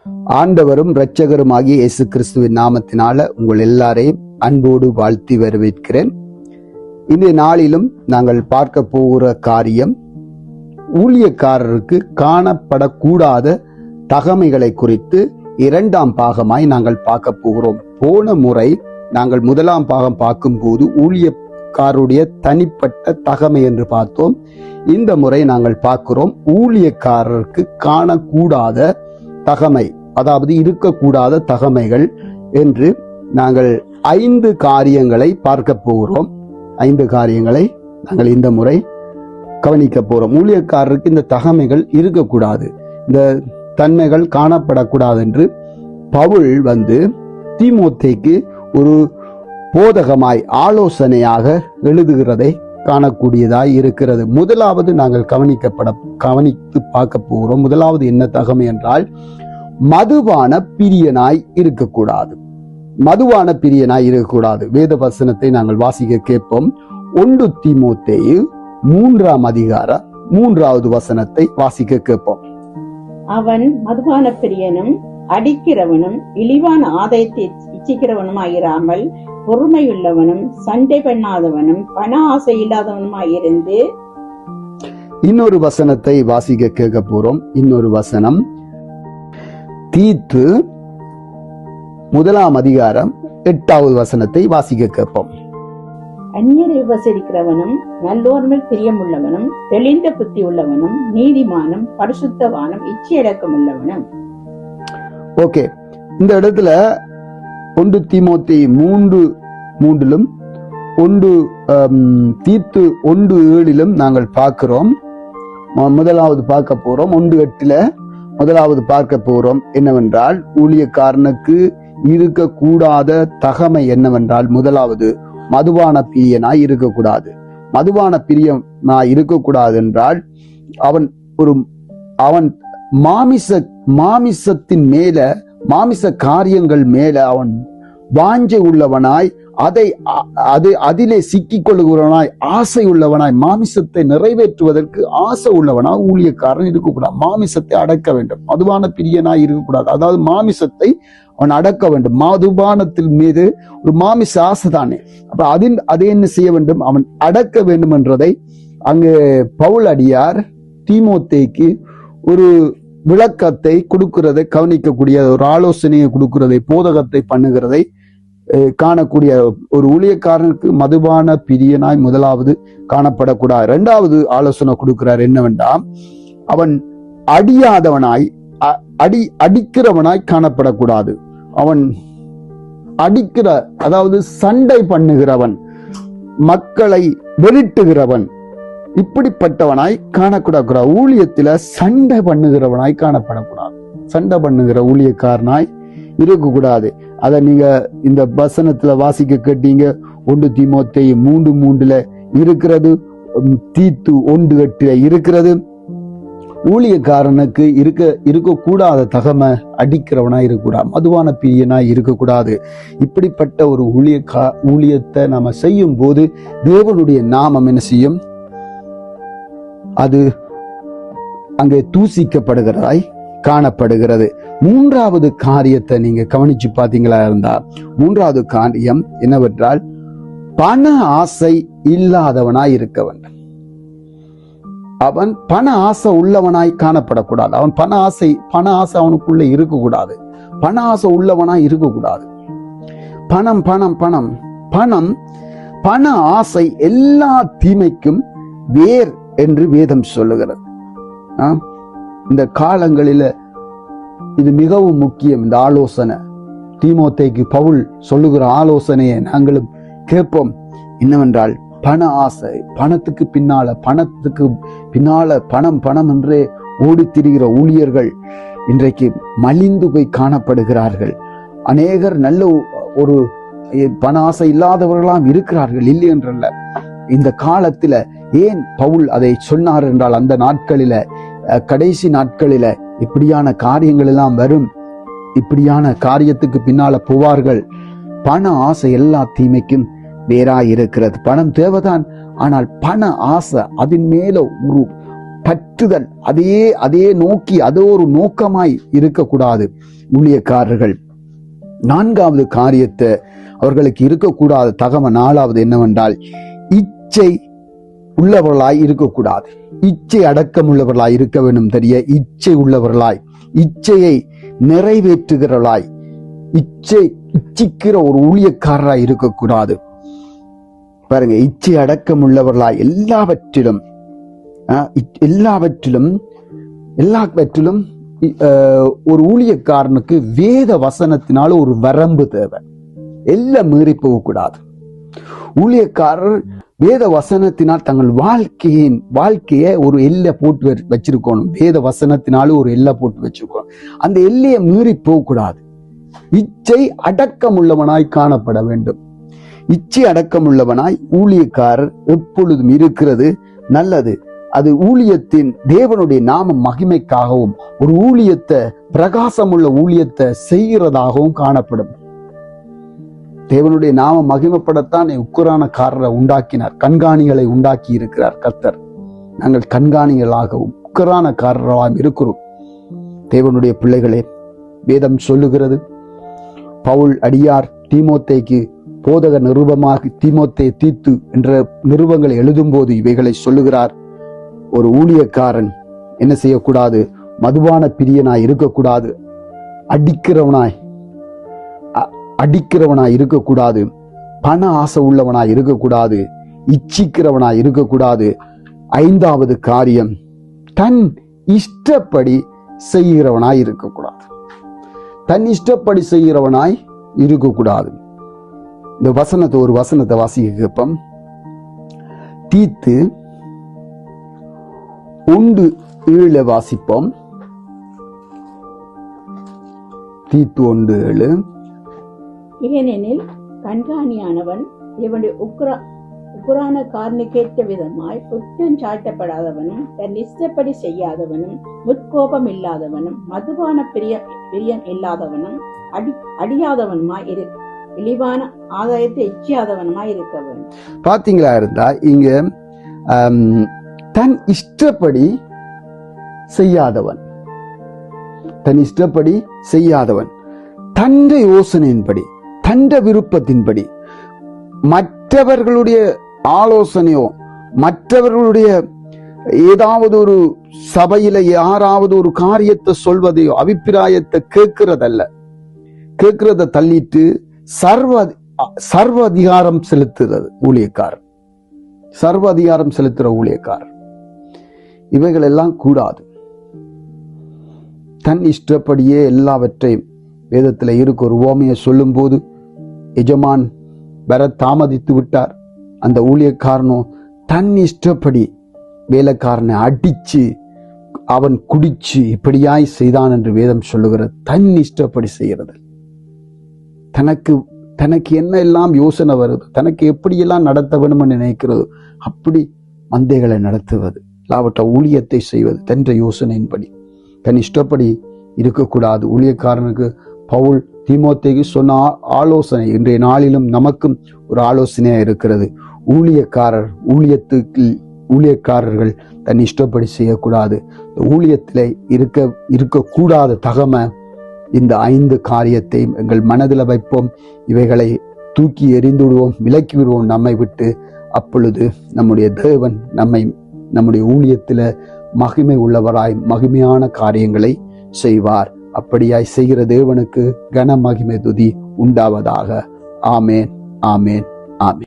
ஆண்டவரும் இரட்சகருமாகிய இயேசு கிறிஸ்துவின் நாமத்தினால உங்கள் எல்லாரையும் அன்போடு வாழ்த்தி வரவேற்கிறேன். இந்த நாளிலும் நாங்கள் பார்க்க போகிற காரியம் ஊழியக்காரருக்கு காணப்படக்கூடாத தகமைகளை குறித்து இரண்டாம் பாகமாய் நாங்கள் பார்க்க போகிறோம். போன முறை நாங்கள் முதலாம் பாகம் பார்க்கும்போது ஊழியக்காரருடைய தனிப்பட்ட தகமை என்று பார்த்தோம். இந்த முறை நாங்கள் பார்க்கிறோம் ஊழியக்காரருக்கு காணக்கூடாத தகமை, அதாவது இருக்கக்கூடாத தகமைகள் என்று நாங்கள் 5 காரியங்களை பார்க்க போகிறோம். 5 காரியங்களை நாங்கள் இந்த முறை கவனிக்க போறோம். ஊழியக்காரருக்கு இந்த தகமைகள் இருக்கக்கூடாது, இந்த தன்மைகள் காணப்படக்கூடாது என்று பவுல் தீமோத்தேக்கு ஒரு போதகமாய் ஆலோசனையாக எழுதுகிறதை காணக்கூடியதாய் இருக்கிறது. முதலாவது நாங்கள் கவனித்து பார்க்க போகிறோம். முதலாவது என்ன தகமை என்றால் மதுபான பிரியனாய் இருக்கக்கூடாது. மதுபான பிரியனாய் இருக்கக்கூடாது. வேத வசனத்தை நாங்கள் வாசிக்க கேட்போம். 1 தீமோத்தேயு 3ஆம் அதிகாரம் 3வது வசனத்தை வாசிக்க கேட்போம். அவன் மதுபான பிரியனும் அடிக்கிறவனும் இழிவான ஆதாயத்தை இச்சிக்கிறவனுமாயிராமல் பொறுமையுள்ளவனும் சண்டை பண்ணாதவனும் பண ஆசை இல்லாதவனுமாயிருந்து. இன்னொரு வசனத்தை வாசிக்க கேட்க போறோம். இன்னொரு வசனம் தீத்து 1ஆம் அதிகாரம் 8வது வசனத்தை வாசிக்க கேட்போம். அந்நியரை உபசரிக்கிறவனும் நல்லோர்மேல் பிரியமுள்ளவனும் தெளிந்த புத்தி உள்ளவனும் நீதிமானும் பரிசுத்தவானும் இச்சையடக்கம் உள்ளவனும். ஓகே, இந்த இடத்துல 1 தீமோத்தேயு 3:3 1 தீத்து 1:7 நாங்கள் பார்க்கிறோம். முதலாவது பார்க்க போறோம். 1:8 முதலாவது பார்க்க போறோம் என்னவென்றால் ஊழியக்காரனுக்கு இருக்கக்கூடாத தகமை என்னவென்றால், முதலாவது மதுபான பிரியனாய் இருக்கக்கூடாது. மதுபான பிரியனாய் இருக்கக்கூடாது என்றால் அவன் மாமிசத்தின் மேல, மாமிச காரியங்கள் மேல அவன் வாஞ்சை உள்ளவனாய், அதிலே சிக்கிக் கொள்ளுகிறவனாய், ஆசை உள்ளவனாய், மாமிசத்தை நிறைவேற்றுவதற்கு ஆசை உள்ளவனாய் ஊழியக்காரன் இருக்கக்கூடாது. மாமிசத்தை அடக்க வேண்டும். மதுபான பிரியனாய் இருக்கக்கூடாது. அதாவது மாமிசத்தை அவன் அடக்க வேண்டும். மதுபானத்தின் மீது ஒரு மாமிச ஆசை தானே. அப்ப அதை என்ன செய்ய வேண்டும்? அவன் அடக்க வேண்டும் என்றதை அங்கு பவுல் அடியார் தீமோத்தேக்கு ஒரு விளக்கத்தை கொடுக்கிறதை கவனிக்கக்கூடிய, ஒரு ஆலோசனையை கொடுக்கிறதை, போதகத்தை பண்ணுகிறதை காணக்கூடிய ஒரு ஊழியக்காரனுக்கு மதுபான பிரியனாய் முதலாவது காணப்படக்கூடாது. 2வது ஆலோசனை கொடுக்கிறார் என்னவென்றால், அவன் அடியாதவனாய், அடிக்கிறவனாய் காணப்படக்கூடாது. அவன் அடிக்கிற, அதாவது சண்டை பண்ணுகிறவன், மக்களை வெறிட்டுகிறவன், இப்படிப்பட்டவனாய் காணக்கூடாது. ஊழியத்தில சண்டை பண்ணுகிறவனாய் காணப்படக்கூடாது. சண்டை பண்ணுகிற ஊழியக்காரனாய் இருக்கக்கூடாது. அதை நீங்க இந்த வசனத்துல வாசிக்க கேட்டீங்க. 1 தீமோத்தேயு 3:3 இருக்கிறது, தீத்து 1:8 இருக்கிறது. ஊழியக்காரனுக்கு இருக்கக்கூடாத தகமை அடிக்கிறவனாய் இருக்கக்கூடாது, மதுவான பிரியனாய் இருக்கக்கூடாது. இப்படிப்பட்ட ஒரு ஊழியத்தை நாம செய்யும் போது தேவனுடைய நாமம் என்ன செய்யும்? அது அங்கே தூசிக்கப்படுகிறதாய் காணப்படுகிறது. 3வது காரியத்தை நீங்க கவனிச்சு பாத்தீங்களா இருந்தா, 3வது காரியம் என்னவென்றால் பண ஆசை இல்லாதவனாய் இருக்க வேண்டும். அவன் பண ஆசை உள்ளவனாய் காணப்படக்கூடாது. அவன் பண ஆசை அவனுக்குள்ள இருக்கக்கூடாது. பண ஆசை உள்ளவனாய் இருக்கக்கூடாது. பணம் பணம் பணம் பணம் பண ஆசை எல்லா தீமைக்கும் வேர் என்று வேதம் சொல்லுகிறது. இந்த காலங்களில இது மிகவும் முக்கியம். இந்த ஆலோசனை தீமோத்தேக்கு பவுல் சொல்லுகிற ஆலோசனையை நாங்களும் கேட்போம். என்னவென்றால் பண ஆசை, பணத்துக்கு பின்னால பணம் என்றே ஓடி திரிகிற ஊழியர்கள் இன்றைக்கு மலிந்து போய் காணப்படுகிறார்கள். அநேகர் நல்ல ஒரு பண ஆசை இல்லாதவர்களாம் இருக்கிறார்கள், இல்லை என்றல்ல. இந்த காலத்துல ஏன் பவுல் அதை சொன்னார் என்றால், அந்த நாட்களில, கடைசி நாட்களில இப்படியான காரியங்கள் எல்லாம் வரும். இப்படியான காரியத்துக்கு பின்னால போவார்கள். பண ஆசை எல்லா தீமைக்கும் வேறாய் இருக்கிறது. பணம் தேவைதான், ஆனால் பண ஆசை, அதன் மேல பற்றுதல், அதே நோக்கி அதோ ஒரு நோக்கமாய் இருக்கக்கூடாது ஊழியக்காரர்கள். 4வது காரியத்தை அவர்களுக்கு இருக்கக்கூடாது தகவ 4வது என்னவென்றால் இச்சை உள்ளவர்களாய் இருக்கக்கூடாது. இச்சை அடக்கம் உள்ளவர்களாய் இருக்க வேண்டும். தெரிய இச்சை உள்ளவர்களாய், இச்சையை நிறைவேற்றுகிறவர்களாய், இச்சிக்கிற ஒரு ஊழியக்காரராய் இருக்கக்கூடாது. பாருங்க, இச்சை அடக்கம் உள்ளவர்களாய் எல்லாவற்றிலும் ஒரு ஊழியக்காரனுக்கு வேத வசனத்தினால ஒரு வரம்பு தேவை. எல்லாம் மீறி போகக்கூடாது. ஊழியக்காரர் வேத வசனத்தினால் தங்கள் வாழ்க்கைய ஒரு எல்லை போட்டு வச்சிருக்கணும். வேத வசனத்தினால ஒரு எல்லை போட்டு வச்சிருக்கணும். அந்த எல்லையை மீறி போகக்கூடாது. இச்சை அடக்கம் உள்ளவனாய் காணப்பட வேண்டும். இச்சை அடக்கம் உள்ளவனாய் ஊழியக்காரர் எப்பொழுதும் இருக்கிறது நல்லது. அது ஊழியத்தின் தேவனுடைய நாம மகிமைக்காகவும் ஒரு ஊழியத்தை பிரகாசமுள்ள ஊழியத்தை செய்கிறதாகவும் காணப்படும். தேவனுடைய நாம மகிமைப்படத்தான் உக்கிரானக்காரரை உண்டாக்கினார், கண்காணிகளை உண்டாக்கி இருக்கிறார் கர்த்தர். நாங்கள் கண்காணிகளாகவும் உக்கிரானக்காரர்களாகவும் இருக்கிறோம். தேவனுடைய பிள்ளைகளே, வேதம் சொல்லுகிறது, பவுல் அடியார் தீமோத்தேக்கு போதக நிருபமாக தீமோத்தே, தீத்து என்ற நிருபங்களை எழுதும் போது இவைகளை சொல்லுகிறார். ஒரு ஊழியக்காரன் என்ன செய்யக்கூடாது? மதுபான பிரியனாய் இருக்கக்கூடாது, அடிக்கிறவனாய் இருக்கக்கூடாது, பண ஆசை உள்ளவனாய் இருக்கக்கூடாது, இச்சிக்கிறவனாய் இருக்கக்கூடாது. 5வது காரியம், தன் இஷ்டப்படி செய்கிறவனாய் இருக்கக்கூடாது. தன் இஷ்டப்படி செய்கிறவனாய் இருக்கக்கூடாது. இந்த ஒரு வசனத்தை வாசிக்கப்பம் தீத்து 1:7 வாசிப்போம். தீத்து 1:7. ஏனெனில் கண்காணியானவன் இவனுடைய உக்கிரான காரனுக்கேற்ற விதமாய் குற்றம் சாட்டப்படாதவனும் தன் இஷ்டப்படி செய்யாதவனும் முற்கோபம் இல்லாதவனும் மதுபான பிரியம் இல்லாதவனும் அடியாதவனுமாய் இழிவான ஆதாயத்தை இச்சியாதவனுமாய் இருக்க வேண்டும். பாத்தீங்களா இருந்தா இங்க தன் இஷ்டப்படி செய்யாதவன், தன்னுடைய யோசனையின்படி, தன்னுடைய விருப்பத்தின்படி, மற்றவர்களுடைய ஆலோசனையோ மற்றவர்களுடைய ஏதாவது ஒரு சபையில யாராவது ஒரு காரியத்தை சொல்வதையோ அபிப்பிராயத்தை கேட்கிறத தள்ளிட்டு சர்வ அதிகாரம் செலுத்துறது ஊழியக்காரர், சர்வ அதிகாரம் செலுத்துற ஊழியக்காரர். இவைகள் எல்லாம் கூடாது. தன் இஷ்டப்படியே எல்லாவற்றையும் வேதத்துல இருக்கு. ஒரு உவமையை சொல்லும் போது, எஜமான் வர தாமதித்து விட்டார், அந்த ஊழியக்காரனோ தன் இஷ்டப்படி வேலைக்காரனை அடிச்சு அவன் குடிச்சு இப்படியாய் செய்தான் என்று வேதம் சொல்லுகிறது. தன் இஷ்டப்படி செய்கிறது. தனக்கு என்ன எல்லாம் யோசனை வருது, தனக்கு எப்படியெல்லாம் நடத்த வேணும்னு நினைக்கிறது, அப்படி மந்தைகளை நடத்துவது, இல்லாவற்ற ஊழியத்தை செய்வது தன் யோசனையின்படி, தன் இஷ்டப்படி இருக்கக்கூடாது. ஊழியக்காரனுக்கு பவுல் தீமோத்தேக்கு சொன்ன ஆலோசனை இன்றைய நாளிலும் நமக்கும் ஒரு ஆலோசனையா இருக்கிறது. ஊழியக்காரர்கள் தன் இஷ்டப்படி செய்யக்கூடாது. ஊழியத்திலே இருக்கக்கூடாத தகமை இந்த 5 காரியத்தை எங்கள் மனதில் வைப்போம். இவைகளை தூக்கி எறிந்துவிடுவோம், விலக்கி விடுவோம் நம்மை விட்டு. அப்பொழுது நம்முடைய தேவன் நம்முடைய ஊழியத்தில மகிமை உள்ளவராய் மகிமையான காரியங்களை செய்வார். அப்படியாய் செய்கிற தேவனுக்கு கன மகிமை துதி உண்டாவதாக. ஆமேன், ஆமேன், ஆமேன்.